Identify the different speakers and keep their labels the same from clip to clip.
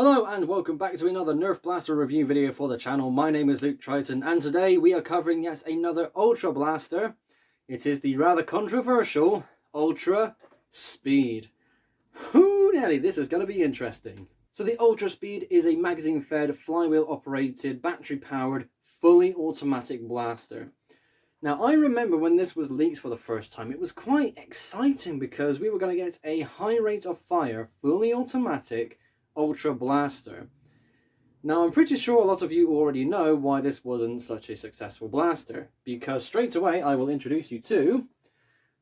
Speaker 1: Hello and welcome back to another Nerf Blaster review video for the channel. My name is Luke Triton and today we are covering yet another Ultra Blaster. It is the rather controversial Ultra Speed. Whoo, Nelly, this is going to be interesting. So the Ultra Speed is a magazine-fed, flywheel-operated, battery-powered, fully automatic blaster. Now I remember when this was leaked for the first time, it was quite exciting because we were going to get a high rate of fire, fully automatic, Ultra Blaster. Now I'm pretty sure a lot of you already know why this wasn't such a successful blaster, because straight away I will introduce you to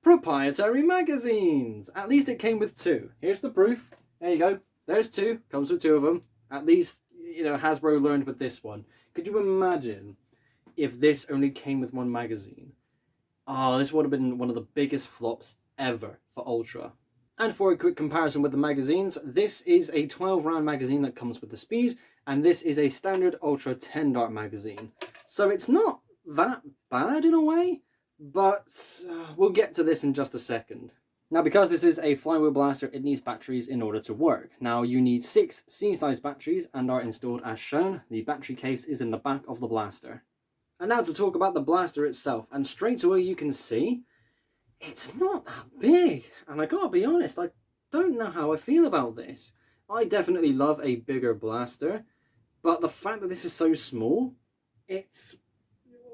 Speaker 1: proprietary magazines. At least it came with two. Here's the proof. There you go. There's two. Comes with two of them. At least, you know, Hasbro learned with this one. Could you imagine if this only came with one magazine? Oh, this would have been one of the biggest flops ever for Ultra. And for a quick comparison with the magazines, this is a 12 round magazine that comes with the Speed, and this is a standard Ultra 10 dart magazine. So it's not that bad in a way, but we'll get to this in just a second. Now because this is a flywheel blaster, it needs batteries in order to work. Now you need 6 C-size batteries and are installed as shown. The battery case is in the back of the blaster. And now to talk about the blaster itself, and straight away you can see it's not that big, and I gotta be honest, I don't know how I feel about this. I definitely love a bigger blaster, but the fact that this is so small, it's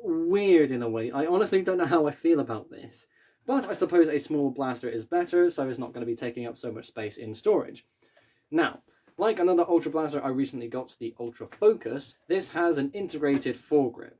Speaker 1: weird in a way. I honestly don't know how I feel about this. But I suppose a small blaster is better, so it's not going to be taking up so much space in storage. Now, like another Ultra Blaster I recently got, the Ultra Focus, this has an integrated foregrip.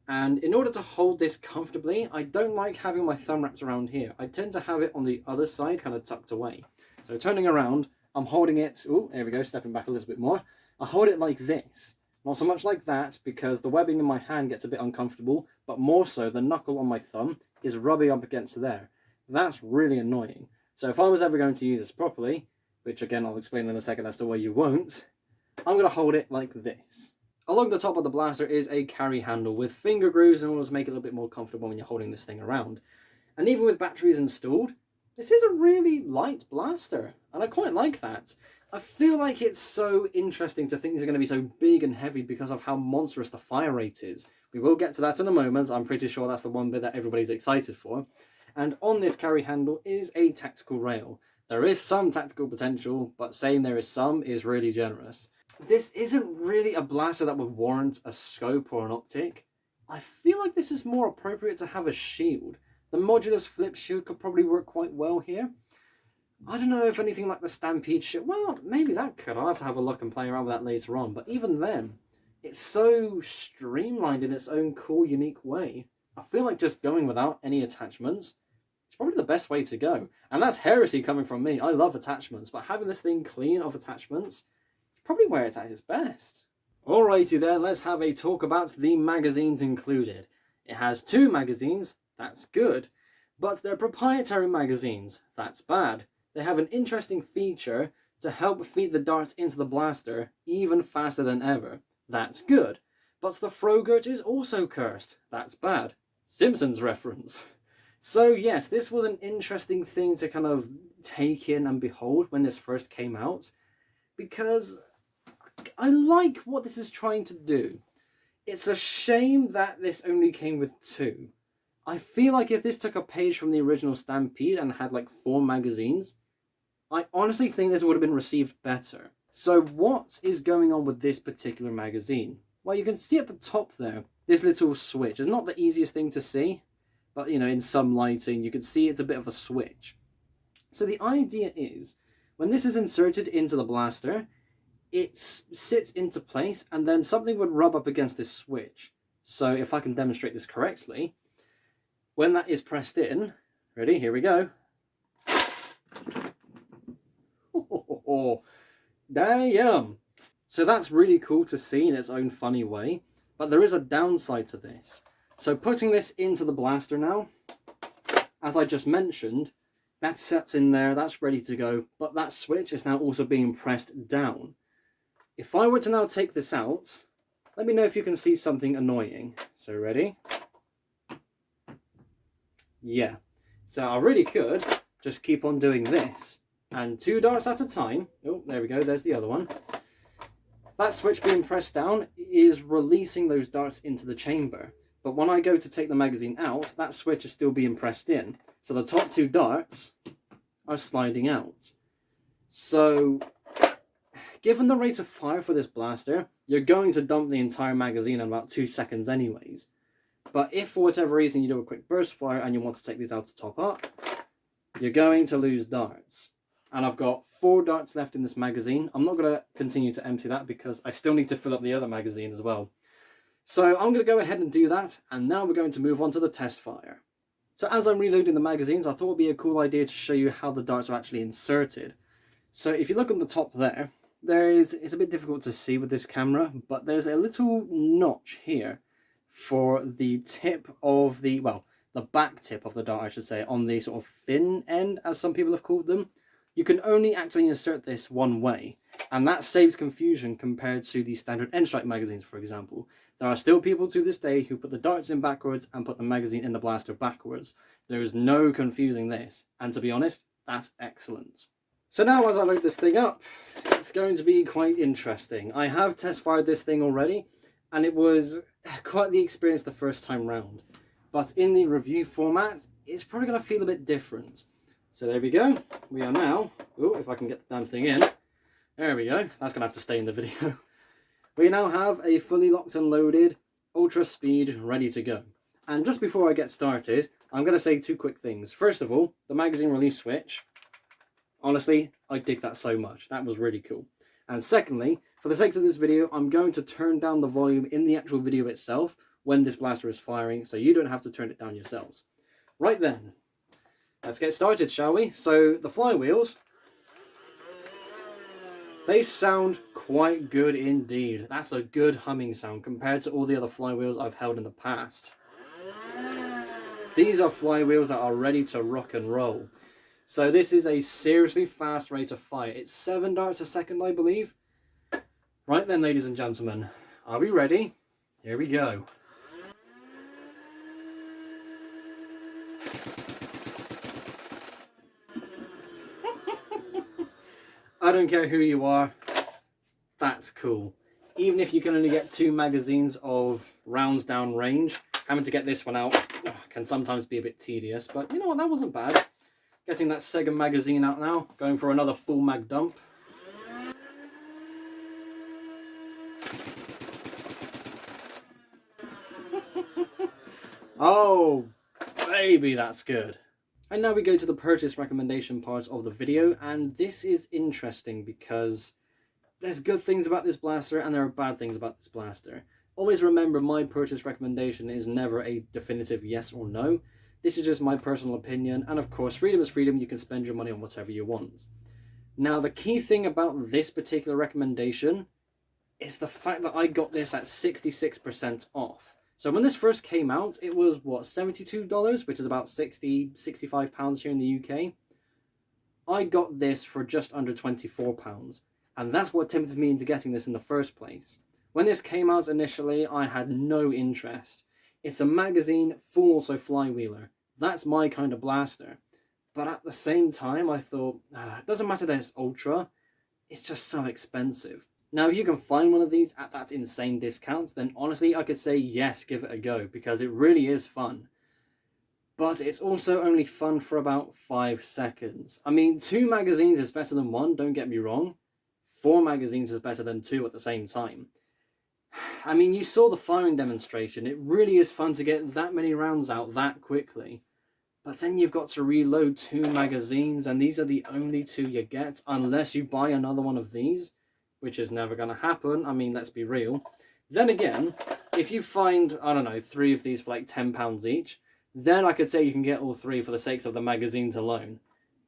Speaker 1: And in order to hold this comfortably, I don't like having my thumb wrapped around here. I tend to have it on the other side, kind of tucked away. So turning around, I'm holding it, oh, there we go, stepping back a little bit more. I hold it like this. Not so much like that, because the webbing in my hand gets a bit uncomfortable, but more so the knuckle on my thumb is rubbing up against there. That's really annoying. So if I was ever going to use this properly, which again I'll explain in a second as to why you won't, I'm going to hold it like this. Along the top of the blaster is a carry handle with finger grooves in order to make it a little bit more comfortable when you're holding this thing around. And even with batteries installed, this is a really light blaster, and I quite like that. I feel like it's so interesting to think these are going to be so big and heavy because of how monstrous the fire rate is. We will get to that in a moment. I'm pretty sure that's the one bit that everybody's excited for. And on this carry handle is a tactical rail. There is some tactical potential, but saying there is some is really generous. This isn't really a blaster that would warrant a scope or an optic. I feel like this is more appropriate to have a shield. The modulus flip shield could probably work quite well here. I don't know if anything like the Stampede shield, well, maybe that could. I'll have to have a look and play around with that later on. But even then, it's so streamlined in its own cool, unique way. I feel like just going without any attachments is probably the best way to go. And that's heresy coming from me. I love attachments, but having this thing clean of attachments, probably where it's at its best. Alrighty then, let's have a talk about the magazines included. It has 2 magazines, that's good, but they're proprietary magazines, that's bad. They have an interesting feature to help feed the darts into the blaster even faster than ever, that's good. But the Frogurt is also cursed, that's bad. Simpsons reference. So yes, this was an interesting thing to kind of take in and behold when this first came out, because I like what this is trying to do. It's a shame that this only came with 2. I feel like if this took a page from the original Stampede and had like 4 magazines, I honestly think this would have been received better. So what is going on with this particular magazine? Well, you can see at the top there, this little switch. It's not the easiest thing to see, but you know, in some lighting, you can see it's a bit of a switch. So the idea is, when this is inserted into the blaster, it sits into place and then something would rub up against this switch. So if I can demonstrate this correctly, when that is pressed in, ready, here we go. Oh, damn. So that's really cool to see in its own funny way, but there is a downside to this. So putting this into the blaster now, as I just mentioned, that sets in there, that's ready to go, but that switch is now also being pressed down. If I were to now take this out, let me know if you can see something annoying. So ready? Yeah. So I really could just keep on doing this. And 2 darts at a time. Oh, there we go. There's the other one. That switch being pressed down is releasing those darts into the chamber. But when I go to take the magazine out, that switch is still being pressed in. So the top 2 darts are sliding out. So, given the rate of fire for this blaster, you're going to dump the entire magazine in about 2 seconds anyways. But if for whatever reason you do a quick burst fire and you want to take these out to top up, you're going to lose darts. And I've got 4 darts left in this magazine. I'm not going to continue to empty that because I still need to fill up the other magazine as well. So I'm going to go ahead and do that, and now we're going to move on to the test fire. So as I'm reloading the magazines, I thought it would be a cool idea to show you how the darts are actually inserted. So if you look on the top there, it's a bit difficult to see with this camera, but there's a little notch here for the tip of the, well, the back tip of the dart, I should say, on the sort of fin end, as some people have called them. You can only actually insert this one way, and that saves confusion compared to the standard N-Strike magazines, for example. There are still people to this day who put the darts in backwards and put the magazine in the blaster backwards. There is no confusing this, and to be honest, that's excellent. So now as I load this thing up, it's going to be quite interesting. I have test fired this thing already, and it was quite the experience the first time round. But in the review format, it's probably going to feel a bit different. So there we go. We are now, oh, if I can get the damn thing in. There we go. That's going to have to stay in the video. We now have a fully locked and loaded Ultra Speed ready to go. And just before I get started, I'm going to say 2 quick things. First of all, the magazine release switch. Honestly, I dig that so much. That was really cool. And secondly, for the sake of this video, I'm going to turn down the volume in the actual video itself when this blaster is firing, so you don't have to turn it down yourselves. Right then, let's get started, shall we? So the flywheels, they sound quite good indeed. That's a good humming sound compared to all the other flywheels I've held in the past. These are flywheels that are ready to rock and roll. So this is a seriously fast rate of fire. It's 7 darts a second, I believe. Right then, ladies and gentlemen, are we ready? Here we go. I don't care who you are, that's cool. Even if you can only get 2 magazines of rounds down range, having to get this one out can sometimes be a bit tedious, but you know what, that wasn't bad. Getting that second magazine out now, going for another full mag dump. Oh, baby, that's good. And now we go to the purchase recommendation part of the video, and this is interesting because there's good things about this blaster and there are bad things about this blaster. Always remember, my purchase recommendation is never a definitive yes or no. This is just my personal opinion, and of course, freedom is freedom. You can spend your money on whatever you want. Now, the key thing about this particular recommendation is the fact that I got this at 66% off. So when this first came out, it was, what, $72, which is about 60, 65 pounds here in the UK. I got this for just under 24 pounds, and that's what tempted me into getting this in the first place. When this came out initially, I had no interest. It's a magazine, full also flywheeler. That's my kind of blaster. But at the same time, I thought, it doesn't matter that it's Ultra, it's just so expensive. Now, if you can find one of these at that insane discount, then honestly, I could say yes, give it a go, because it really is fun. But it's also only fun for about 5 seconds. I mean, 2 magazines is better than 1, don't get me wrong. 4 magazines is better than 2 at the same time. I mean, you saw the firing demonstration. It really is fun to get that many rounds out that quickly. But then you've got to reload 2 magazines, and these are the only 2 you get, unless you buy another one of these, which is never going to happen. I mean, let's be real. Then again, if you find, I don't know, 3 of these for like £10 each, then I could say you can get all 3 for the sakes of the magazines alone.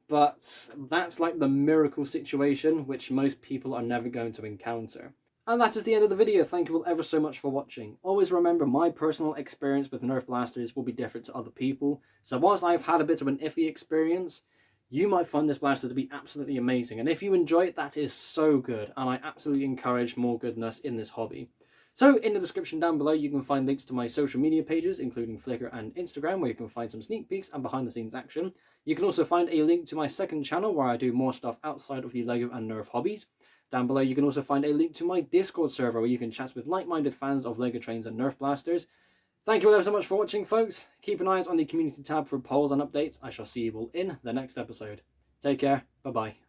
Speaker 1: But that's like the miracle situation, which most people are never going to encounter. And that is the end of the video. Thank you all ever so much for watching. Always remember, my personal experience with Nerf blasters will be different to other people. So whilst I've had a bit of an iffy experience, you might find this blaster to be absolutely amazing. And if you enjoy it, that is so good. And I absolutely encourage more goodness in this hobby. So in the description down below, you can find links to my social media pages, including Flickr and Instagram, where you can find some sneak peeks and behind the scenes action. You can also find a link to my second channel, where I do more stuff outside of the LEGO and Nerf hobbies. Down below you can also find a link to my Discord server where you can chat with like-minded fans of LEGO Trains and Nerf blasters. Thank you all so much for watching, folks. Keep an eye out on the community tab for polls and updates. I shall see you all in the next episode. Take care. Bye-bye.